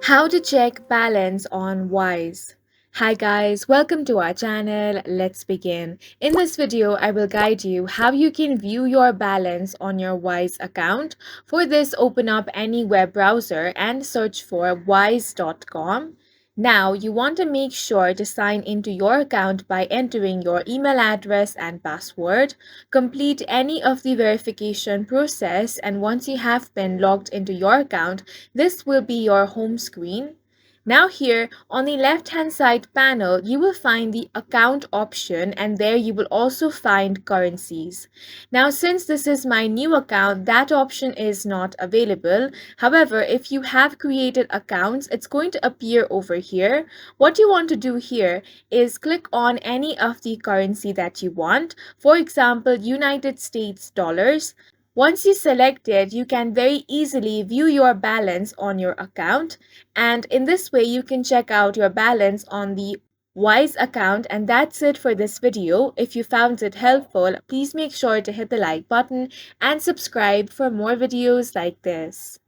How to check balance on Wise. Hi guys, welcome to our channel. Let's begin. In this video, I will guide you how you can view your balance on your Wise account. For this, open up any web browser and search for wise.com. Now, you want to make sure to sign into your account by entering your email address and password. Complete any of the verification process, and once you have been logged into your account, this will be your home screen. Now here on the left hand side panel, you will find the account option, and there you will also find currencies. Now since this is my new account, that option is not available. However, if you have created accounts, it's going to appear over here. What you want to do here is click on any of the currency that you want. For example, United States dollars. Once you select it, you can very easily view your balance on your account, and in this way you can check out your balance on the Wise account. And that's it for this video. If you found it helpful, please make sure to hit the like button and subscribe for more videos like this.